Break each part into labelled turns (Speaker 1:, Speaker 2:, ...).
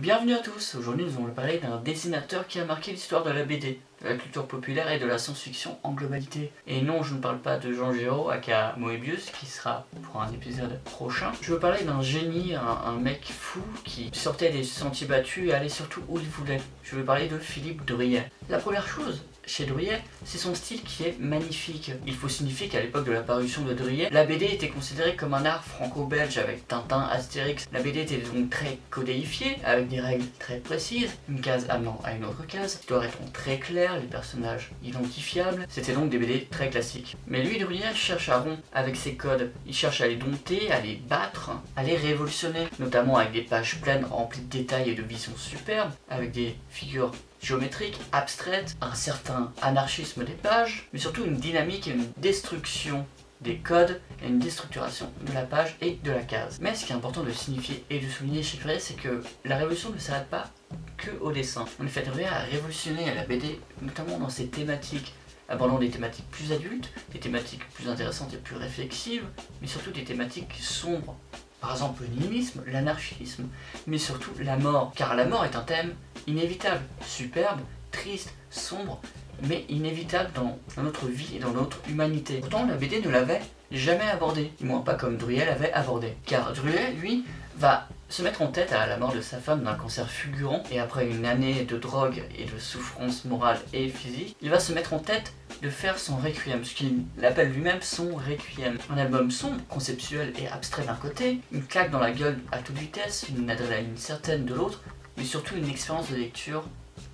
Speaker 1: Bienvenue à tous, aujourd'hui nous allons parler d'un dessinateur qui a marqué l'histoire de la BD, de la culture populaire et de la science-fiction en globalité. Et non, je ne parle pas de Jean Giraud, aka Moebius, qui sera pour un épisode prochain. Je veux parler d'un génie, un mec fou qui sortait des sentiers battus et allait surtout où il voulait. Je veux parler de Philippe Druillet. La première chose, chez Druillet, c'est son style qui est magnifique. Il faut signifier qu'à l'époque de la parution de Druillet, la BD était considérée comme un art franco-belge avec Tintin, Astérix. La BD était donc très codéifiée, avec des règles très précises, une case amenant à une autre case, l'histoire étant très claire, les personnages identifiables. C'était donc des BD très classiques. Mais lui, Druillet, cherche à rompre avec ces codes. Il cherche à les dompter, à les battre, à les révolutionner, notamment avec des pages pleines remplies de détails et de visions superbes, avec des figures géométrique, abstraite, un certain anarchisme des pages, mais surtout une dynamique et une destruction des codes et une déstructuration de la page et de la case. Mais ce qui est important de signifier et de souligner chez Druillet, c'est que la révolution ne s'arrête pas que au dessin. En effet, Druillet a révolutionné la BD, notamment dans ses thématiques, abordant des thématiques plus adultes, des thématiques plus intéressantes et plus réflexives, mais surtout des thématiques sombres. Par exemple le nihilisme, l'anarchisme, mais surtout la mort, car la mort est un thème inévitable, superbe, triste, sombre, mais inévitable dans notre vie et dans notre humanité. Pourtant la BD ne l'avait jamais abordé, du moins pas comme Druillet l'avait abordé, car Druillet, lui, va se mettre en tête à la mort de sa femme d'un cancer fulgurant, et après une année de drogue et de souffrance morale et physique, il va se mettre en tête de faire son requiem, ce qu'il appelle lui-même son requiem. Un album sombre, conceptuel et abstrait d'un côté, une claque dans la gueule à toute vitesse, une adrénaline certaine de l'autre, mais surtout une expérience de lecture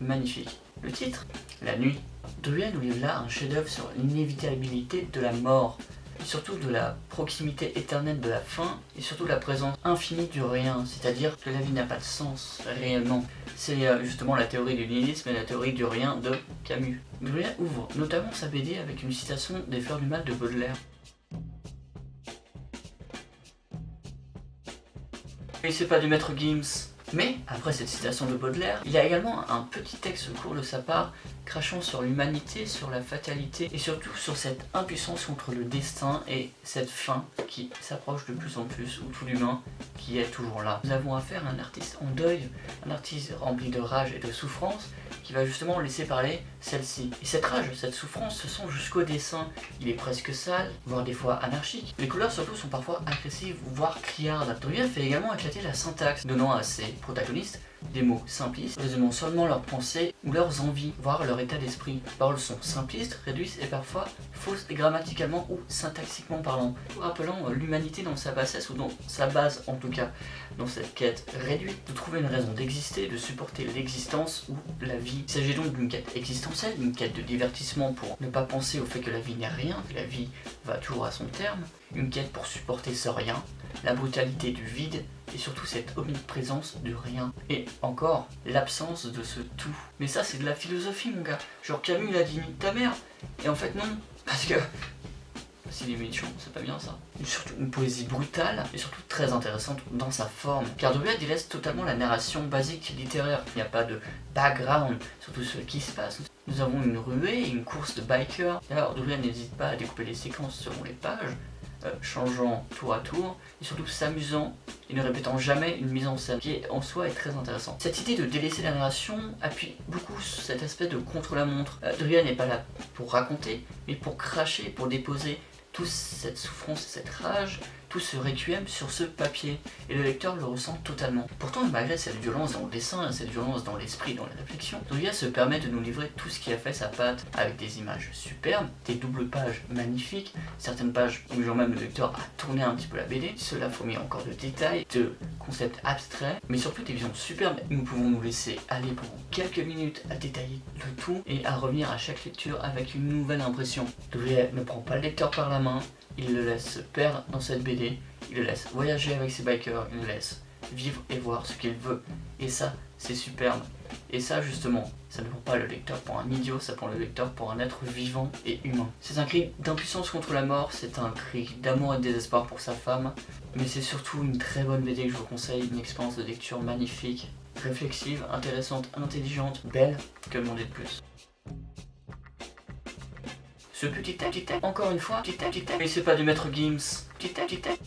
Speaker 1: magnifique. Le titre, La Nuit. Druillet nous livre là un chef-d'œuvre sur l'inévitabilité de la mort, et surtout de la proximité éternelle de la fin, et surtout de la présence infinie du rien, c'est-à-dire que la vie n'a pas de sens réellement. C'est justement la théorie du nihilisme et la théorie du rien de Camus. Druillet ouvre notamment sa BD avec une citation des Fleurs du Mal de Baudelaire. Et c'est pas du maître Gims. Mais, après cette citation de Baudelaire, il y a également un petit texte court de sa part, crachant sur l'humanité, sur la fatalité, et surtout sur cette impuissance contre le destin et cette fin qui s'approche de plus en plus, ou tout l'humain qui est toujours là. Nous avons affaire à un artiste en deuil, un artiste rempli de rage et de souffrance, qui va justement laisser parler celle-ci. Et cette rage, cette souffrance se sent jusqu'au dessin. Il est presque sale, voire des fois anarchique. Les couleurs surtout sont parfois agressives, voire criardes. Druillet fait également éclater la syntaxe, donnant à ses protagonistes des mots simplistes, résumant seulement leurs pensées ou leurs envies, voire leur état d'esprit. Les paroles sont simplistes, réduites et parfois fausses grammaticalement ou syntaxiquement parlant, rappelant l'humanité dans sa bassesse ou dans sa base en tout cas, dans cette quête réduite de trouver une raison d'exister, de supporter l'existence ou la vie. Il s'agit donc d'une quête existentielle, d'une quête de divertissement pour ne pas penser au fait que la vie n'est rien, que la vie va toujours à son terme, une quête pour supporter ce rien, la brutalité du vide, et surtout cette omniprésence du rien. Et encore, l'absence de ce tout. Mais ça, c'est de la philosophie, mon gars. Genre Camus, il a dit nique ta mère. Et en fait, non. Parce que s'il est méchant, c'est pas bien ça. Et surtout une poésie brutale, et surtout très intéressante dans sa forme. Car Druillet délaisse totalement la narration basique littéraire. Il n'y a pas de background sur tout ce qui se passe. Nous avons une ruée et une course de bikers. D'ailleurs, Druillet n'hésite pas à découper les séquences selon les pages, changeant tour à tour, et surtout s'amusant et ne répétant jamais une mise en scène, qui en soi est très intéressant. Cette idée de délaisser la narration appuie beaucoup sur cet aspect de contre-la-montre. Druillet n'est pas là pour raconter, mais pour cracher, pour déposer toute cette souffrance, cette rage, tout ce requiem sur ce papier, et le lecteur le ressent totalement. Pourtant, malgré cette violence dans le dessin, cette violence dans l'esprit, dans la réflexion, Druillet se permet de nous livrer tout ce qui a fait sa patte, avec des images superbes, des doubles pages magnifiques, certaines pages obligeant même le lecteur à tourner un petit peu la BD, cela fourmille encore de détails, de concepts abstraits, mais surtout des visions superbes. Nous pouvons nous laisser aller pendant quelques minutes à détailler le tout, et à revenir à chaque lecture avec une nouvelle impression. Druillet ne prend pas le lecteur par la main, il le laisse se perdre dans cette BD, il le laisse voyager avec ses bikers, il le laisse vivre et voir ce qu'il veut. Et ça, c'est superbe. Et ça, justement, ça ne prend pas le lecteur pour un idiot, ça prend le lecteur pour un être vivant et humain. C'est un cri d'impuissance contre la mort, c'est un cri d'amour et de désespoir pour sa femme, mais c'est surtout une très bonne BD que je vous conseille, une expérience de lecture magnifique, réflexive, intéressante, intelligente, belle, que demander de plus. Ce petit texte, encore une fois, petit texte, mais c'est pas du maître Gims, petit texte.